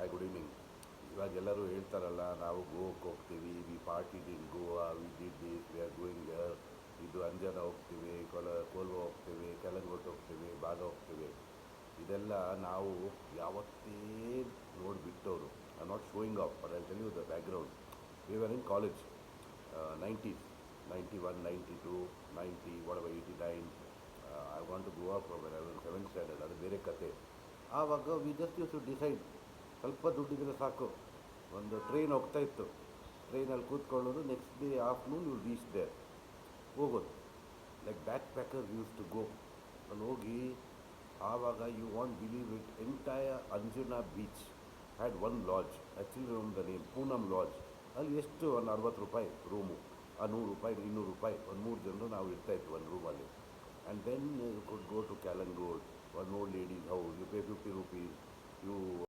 Hi good evening. ಇವಾಗ ಎಲ್ಲರೂ ಹೇಳ್ತಾರಲ್ಲ, ನಾವು ಗೋವಾಕ್ಕೆ ಹೋಗ್ತೀವಿ, we partied in Goa, we did this, we are going ಇದು ಅಂಜನ ಹೋಗ್ತೀವಿ, ಕೋಲ್ವ ಹೋಗ್ತೀವಿ, ಕೆಳಂಗೋಟು ಹೋಗ್ತೀವಿ, ಬಾಗ ಹೋಗ್ತೀವಿ. ಇದೆಲ್ಲ ನಾವು ಯಾವತ್ತೇ ನೋಡಿಬಿಟ್ಟವರು. I not showing off, but I tell you the background. We were in college, 90s, 91, 92, 90, whatever, 89. I want to Goa from I was 7th standard, ಅದು ಬೇರೆ ಕತೆ. ಆವಾಗ we just use to decide, ಸ್ವಲ್ಪ ದುಡ್ಡಿದ್ರೆ ಸಾಕು. ಒಂದು ಟ್ರೈನ್ ಹೋಗ್ತಾಯಿತ್ತು, ಟ್ರೈನಲ್ಲಿ ಕೂತ್ಕೊಳ್ಳೋದು, next day afternoon you reach there, ಹೋಗೋದು. Like back packer use to go. ಅಲ್ಲಿ ಹೋಗಿ ಆವಾಗ you want believe it, entire Anjuna beach had one lodge, actually the name Poonam lodge. ಅಲ್ಲಿ ಎಷ್ಟು ಒಂದು 60 ರೂಪಾಯಿ ರೂಮು, ಆ 100 ರೂಪಾಯಿ 200 ರೂಪಾಯಿ, ಒಂದು 3 ಜನರು ನಾವು ಇರ್ತಾಯಿತ್ತು ಒಂದು ರೂಮಲ್ಲಿ. And then you could go to Calangute, one old lady's house, you pay 50 rupees, you